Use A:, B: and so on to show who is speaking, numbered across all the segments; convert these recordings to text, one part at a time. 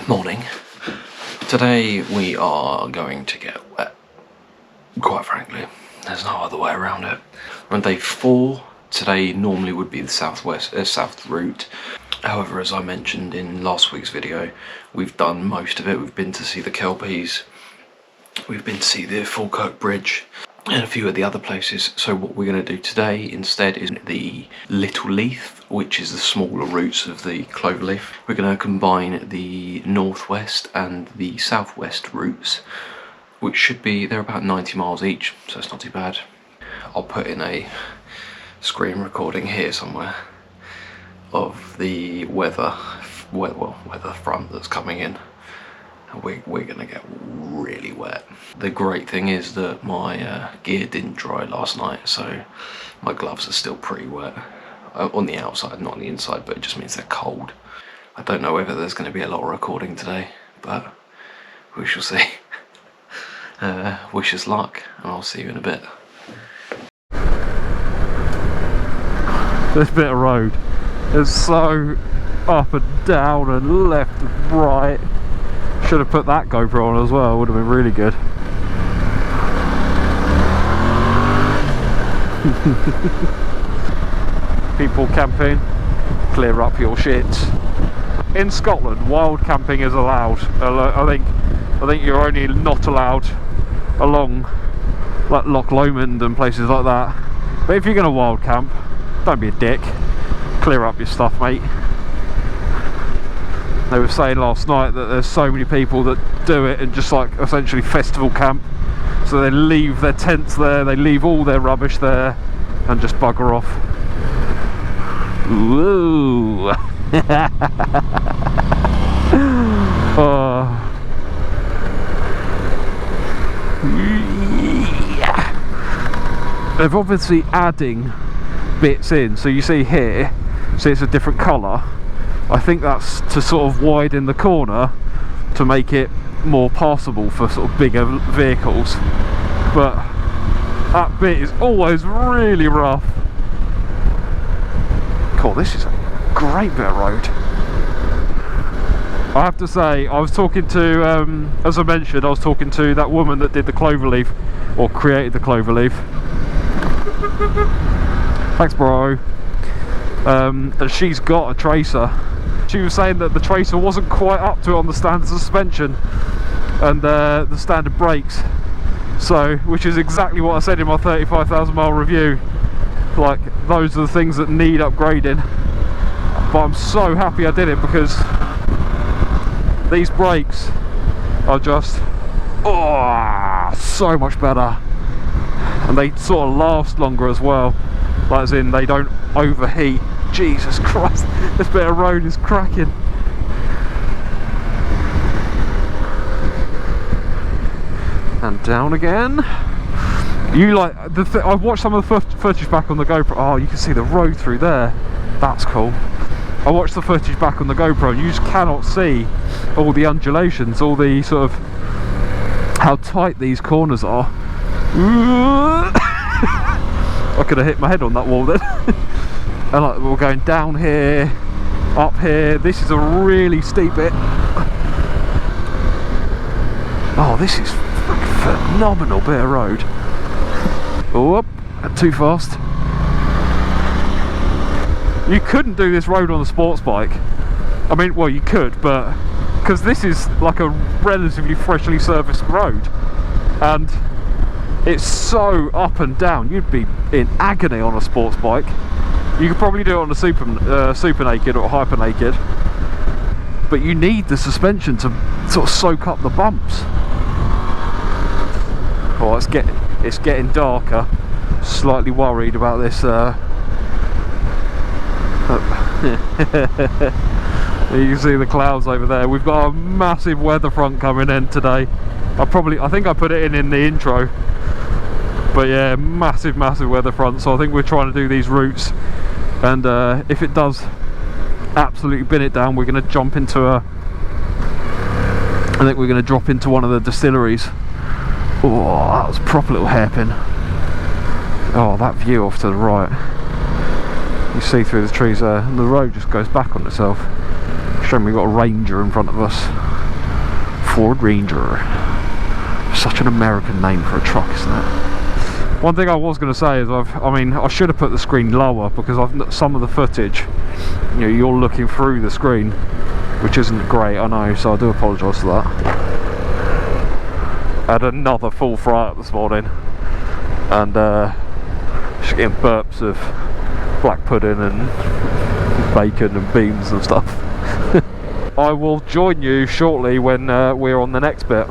A: Morning. Today we are going to get wet, quite frankly. There's no other way around it. We're on day 4. Today normally would be the south route. However, as I mentioned in last week's video, we've done most of it. We've been to see the Kelpies, we've been to see the Falkirk Bridge, and a few of the other places. So what we're going to do today instead is the Little Leith, which is the smaller routes of the Cloverleaf. We're going to combine the northwest and the southwest routes, which should be, they're about 90 miles each, so it's not too bad. I'll put in a screen recording here somewhere of the weather front that's coming in. We're gonna get really wet. The great thing is that my gear didn't dry last night, so my gloves are still pretty wet on the outside, not on the inside, but it just means they're cold. I don't know whether there's going to be a lot of recording today, but we shall see. Wish us luck, and I'll see you in a bit.
B: This bit of road is so up and down and left and right. Should have put that GoPro on as well, would have been really good. People camping, clear up your shit. In Scotland, wild camping is allowed. I think you're only not allowed along like Loch Lomond and places like that. But if you're going to wild camp, don't be a dick. Clear up your stuff, mate. They were saying last night that there's so many people that do it and just like essentially festival camp. So they leave their tents there, they leave all their rubbish there and just bugger off. Woo! Oh. Yeah. They're obviously adding bits in, so you see here, see it's a different colour. I think that's to sort of widen the corner to make it more passable for sort of bigger vehicles, but that bit is always really rough. Cool, this is a great bit of road. I have to say, I was talking to, as I mentioned, I was talking to that woman that did the Cloverleaf, or created the Cloverleaf. Thanks, bro. And she's got a tracer. She was saying that the tracer wasn't quite up to it on the standard suspension and the standard brakes, so which is exactly what I said in my 35,000 mile review. Like, those are the things that need upgrading. But I'm so happy I did it, because these brakes are just so much better, and they sort of last longer as well. Like, as in, they don't overheat. Jesus Christ, this bit of road is cracking. And down again. You like I've watched some of the footage back on the GoPro. Oh, you can see the road through there. That's cool. I watched the footage back on the GoPro, and you just cannot see all the undulations, all the sort of how tight these corners are. I could have hit my head on that wall then. And like, we're going down here, up here. This is a really steep bit. Oh, this is a phenomenal bit of road. Oh, too fast. You couldn't do this road on a sports bike. I mean, well, you could, but because this is like a relatively freshly serviced road, and it's so up and down, you'd be in agony on a sports bike. You could probably do it on a super naked or hyper naked, but you need the suspension to sort of soak up the bumps. Oh, it's getting darker. Slightly worried about this. You can see the clouds over there. We've got a massive weather front coming in today. I think I put it in the intro. But yeah, massive weather front. So I think we're trying to do these routes, and if it does absolutely bin it down, we're going to jump into I think we're going to drop into one of the distilleries. Oh, that was a proper little hairpin. Oh, that view off to the right. You see through the trees there, and the road just goes back on itself. Showing we've got a Ranger in front of us. Ford Ranger. Such an American name for a truck, isn't it? One thing I was going to say is I should have put the screen lower, because some of the footage, you know, you're looking through the screen, which isn't great, I know, so I do apologise for that. I had another full fry up this morning, and just getting burps of black pudding and bacon and beans and stuff. I will join you shortly when we're on the next bit.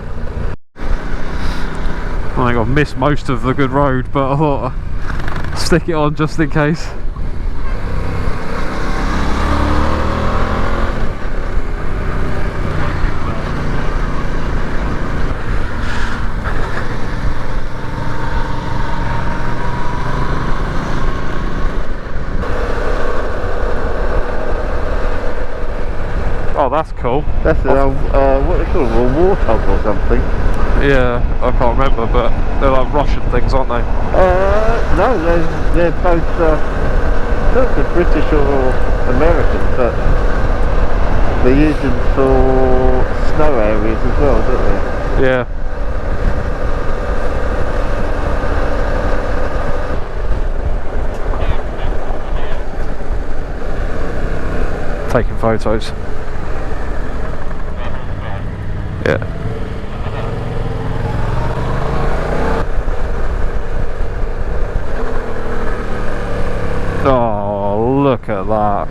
B: I think I've missed most of the good road, but I thought I'd stick it on just in case. Oh, that's cool.
C: That's an old, what they call them, a warthog or something.
B: Yeah, I can't remember, but they're like Russian things, aren't they?
C: No, they're both, not the British or American, but they use them for snow areas as well, don't they?
B: Yeah. Taking photos. Yeah. Oh, look at that.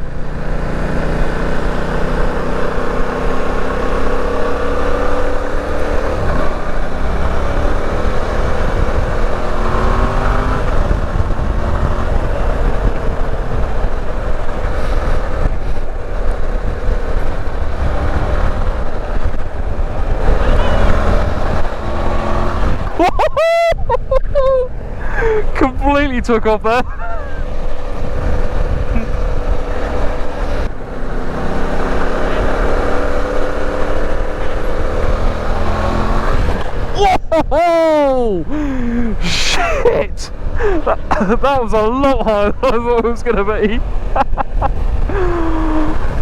B: Completely took off there. Whoa! Shit! That was a lot higher than I thought it was going to be.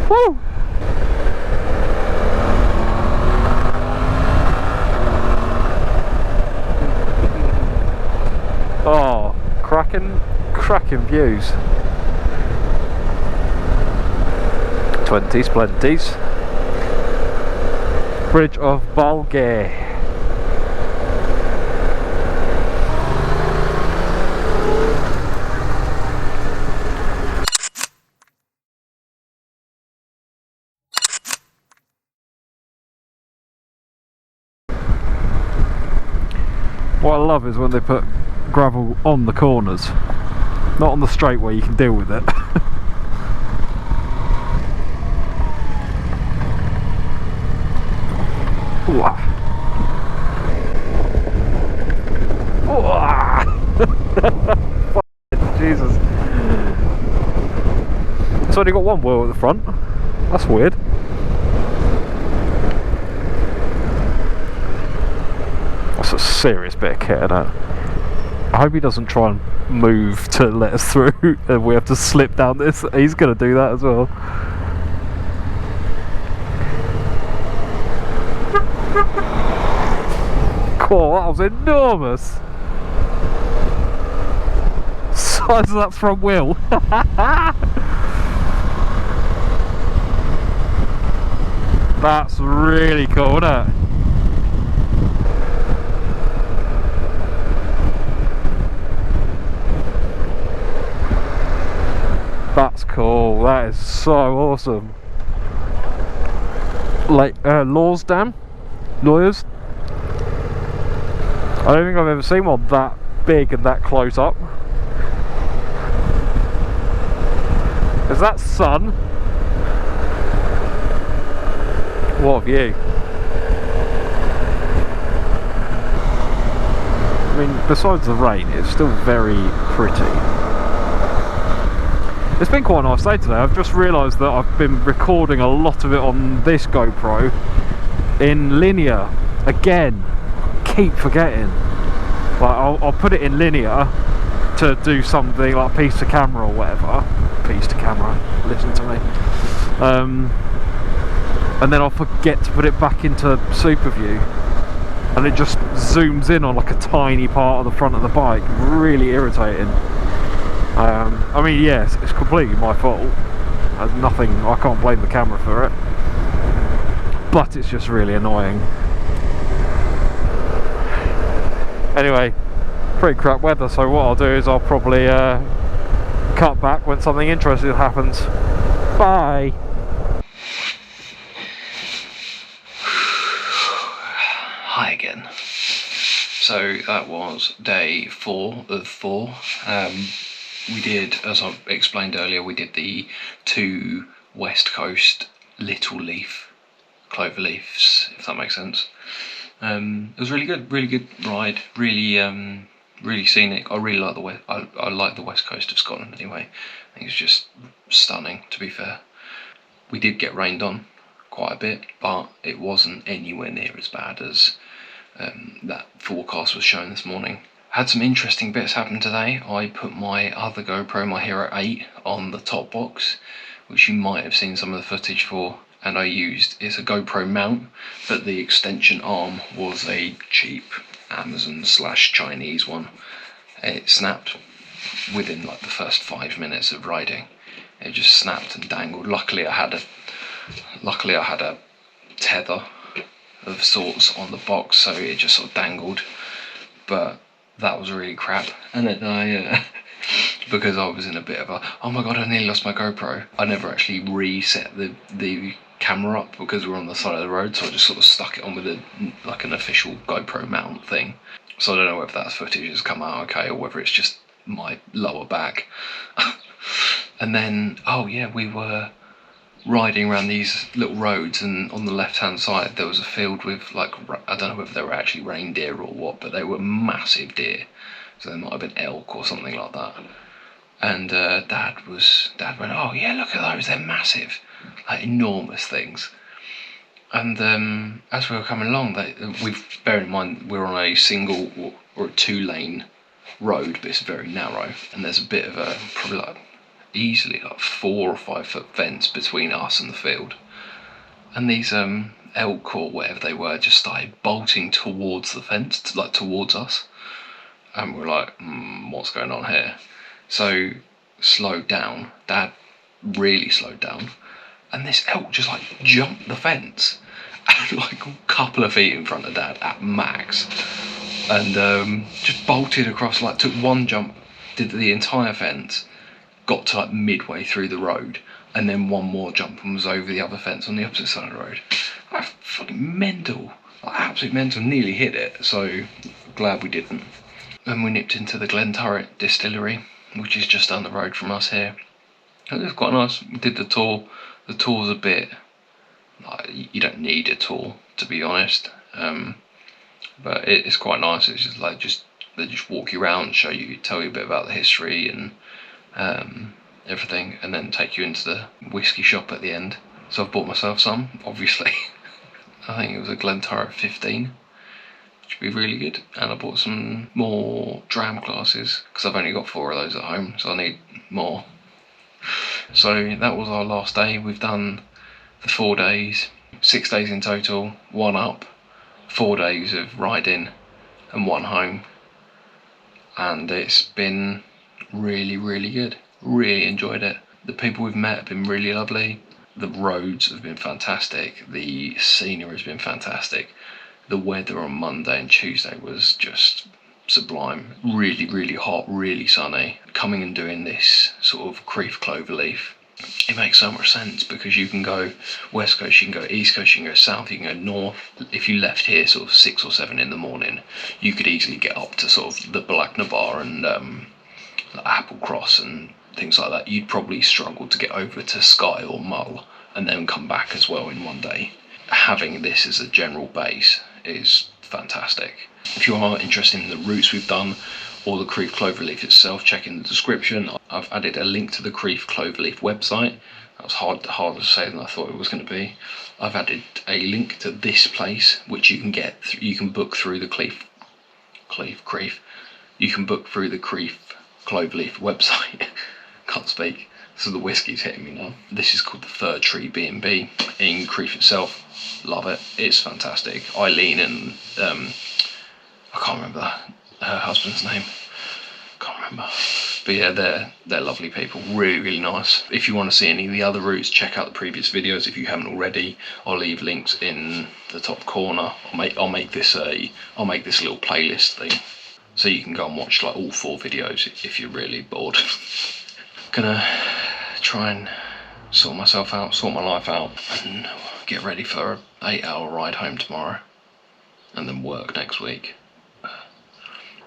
B: Woo! Oh, cracking views. 20s, plenties. Bridge of Balgay. What I love is when they put gravel on the corners, not on the straight where you can deal with it. Jesus. It's only got one wheel at the front. That's weird. That's a serious bit of kit, isn't it? I hope he doesn't try and move to let us through and we have to slip down this. He's going to do that as well. Cool, that was enormous. Size of that front wheel. That's really cool, isn't it? That's cool. That is so awesome. Like Lawyers. I don't think I've ever seen one that big and that close up. Is that sun? What a view. I mean, besides the rain, it's still very pretty. It's been quite a nice day today. I've just realised that I've been recording a lot of it on this GoPro in linear. Again, keep forgetting. Like I'll put it in linear to do something like piece to camera or whatever. Piece to camera, listen to me. and then I'll forget to put it back into super view, and it just zooms in on like a tiny part of the front of the bike. Really irritating. I mean, yes, it's completely my fault. Nothing, I can't blame the camera for it, but it's just really annoying. Anyway, pretty crap weather, so what I'll do is I'll probably cut back when something interesting happens. Bye.
A: Hi again. So that was day 4 of 4. We did, as I explained earlier, we did the 2 West Coast little leaf cloverleafs, if that makes sense. It was really good ride, really scenic. I really like I like the West Coast of Scotland anyway. I think it's just stunning, to be fair. We did get rained on quite a bit, but it wasn't anywhere near as bad as that forecast was showing this morning. Had some interesting bits happen today. I put my other GoPro, my Hero 8, on the top box, which you might have seen some of the footage for, and it's a GoPro mount, but the extension arm was a cheap Amazon/Chinese one. It snapped within like the first 5 minutes of riding. It just snapped and dangled. Luckily I had a tether of sorts on the box, so it just sort of dangled, but that was really crap. And then I because I was in a bit of a, oh my god, I nearly lost my GoPro, I never actually reset the camera up because we're on the side of the road, so I just sort of stuck it on with like an official GoPro mount thing. So I don't know whether that footage has come out okay or whether it's just my lower back. And then, oh yeah, we were riding around these little roads, and on the left hand side there was a field with, like, I don't know whether they were actually reindeer or what, but they were massive deer, so they might have been elk or something like that. And Dad went, oh yeah, look at those, they're massive, like enormous things. And as we were coming along, bear in mind we're on a single or a 2-lane road, but it's very narrow, and there's a bit of a, probably like easily like 4 or 5 foot fence between us and the field, and these elk or whatever they were just started bolting towards the fence, like towards us, and we're like, what's going on here? So slowed down, Dad really slowed down, and this elk just like jumped the fence like a couple of feet in front of Dad at max, and just bolted across, like took one jump, did the entire fence, got to like midway through the road, and then one more jump and was over the other fence on the opposite side of the road. That's fucking mental, like absolute mental. Nearly hit it, so glad we didn't. And we nipped into the Glenturret Distillery, which is just down the road from us here. It was quite nice. We did the tour. The tour's a bit like, you don't need a tour, to be honest, but it's quite nice. It's just like they just walk you around, tell you a bit about the history and everything, and then take you into the whiskey shop at the end. So I've bought myself some, obviously. I think it was a Glenturret 15, which would be really good. And I bought some more dram glasses because I've only got 4 of those at home, so I need more. So that was our last day. We've done the 4 days, 6 days in total, 1 up, 4 days of riding and 1 home, and it's been really good. Really enjoyed it. The people we've met have been really lovely. The roads have been fantastic. The scenery has been fantastic. The weather on Monday and Tuesday was just sublime. Really hot, really sunny. Coming and doing this sort of Crieff Cloverleaf, it makes so much sense because you can go west coast, you can go east coast, you can go south, you can go north. If you left here sort of 6 or 7 in the morning, you could easily get up to sort of the Blacknabar and Applecross and things like that. You'd probably struggle to get over to Skye or Mull and then come back as well in 1 day. Having this as a general base is fantastic. If you are interested in the routes we've done or the Crieff Cloverleaf itself, check in the description. I've added a link to the Crieff Cloverleaf website. That was harder to say than I thought it was going to be. I've added a link to this place, which you can book through the Crieff. You can book through the Crieff Cloverleaf website. Can't speak. So the whiskey's hitting me now. This is called the Fir Tree B&B in Crieff itself. Love it. It's fantastic. Eileen and I can't remember her husband's name. Can't remember. But yeah, they're lovely people. Really, really nice. If you want to see any of the other routes, check out the previous videos if you haven't already. I'll leave links in the top corner. I'll make this little playlist thing, so you can go and watch like all 4 videos if you're really bored. Gonna try and sort myself out, sort my life out, and get ready for an 8-hour ride home tomorrow, and then work next week.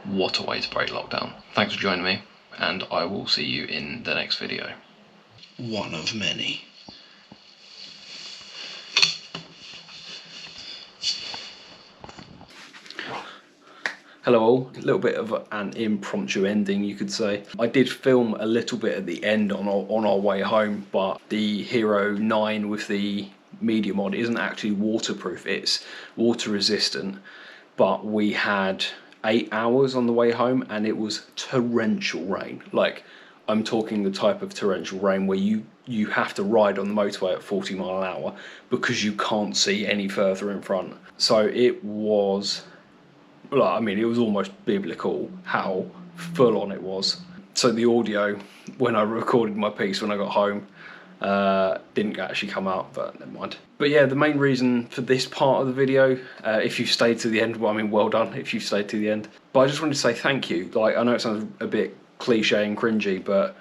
A: What a way to break lockdown. Thanks for joining me, and I will see you in the next video. One of many. Hello all, a little bit of an impromptu ending, you could say. I did film a little bit at the end on our way home, but the Hero 9 with the media mod isn't actually waterproof, it's water resistant. But we had 8 hours on the way home and it was torrential rain. Like, I'm talking the type of torrential rain where you have to ride on the motorway at 40 mile an hour because you can't see any further in front. So it was, I mean, it was almost biblical how full on it was. So the audio, when I recorded my piece when I got home, didn't actually come out, but never mind. But yeah, the main reason for this part of the video, if you stayed to the end, well, I mean, well done if you stayed to the end. But I just wanted to say thank you. Like, I know it sounds a bit cliche and cringy, but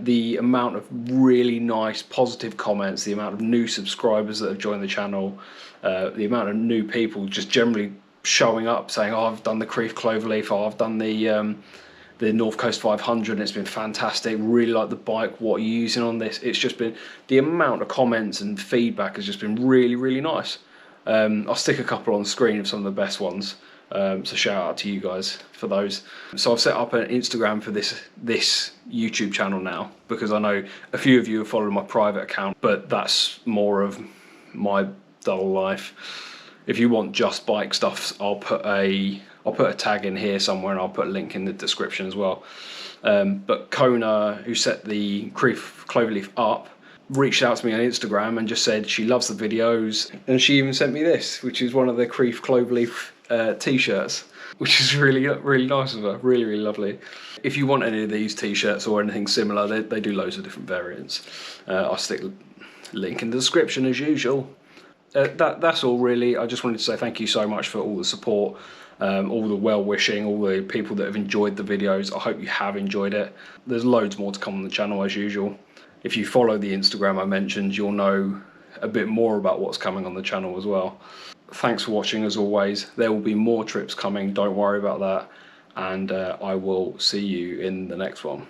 A: the amount of really nice positive comments, the amount of new subscribers that have joined the channel, the amount of new people just generally showing up saying, oh, I've done the Crieff Cloverleaf, oh, I've done the North Coast 500 and it's been fantastic, really like the bike, what are you using on this? It's just been, the amount of comments and feedback has just been really, really nice. I'll stick a couple on the screen of some of the best ones, so shout out to you guys for those. So I've set up an Instagram for this YouTube channel now, because I know a few of you have followed my private account, but that's more of my dull life. If you want just bike stuff, I'll put a tag in here somewhere and I'll put a link in the description as well. But Kona, who set the Crieff Cloverleaf up, reached out to me on Instagram and just said she loves the videos, and she even sent me this, which is one of the Crieff Cloverleaf t-shirts, which is really, really nice of her, really, really lovely. If you want any of these t-shirts or anything similar, they do loads of different variants. I'll stick a link in the description as usual. That's all really. I just wanted to say thank you so much for all the support, all the well-wishing, all the people that have enjoyed the videos. I hope you have enjoyed it. There's loads more to come on the channel as usual. If you follow the Instagram I mentioned, you'll know a bit more about what's coming on the channel as well. Thanks for watching as always. There will be more trips coming, don't worry about that. And I will see you in the next one.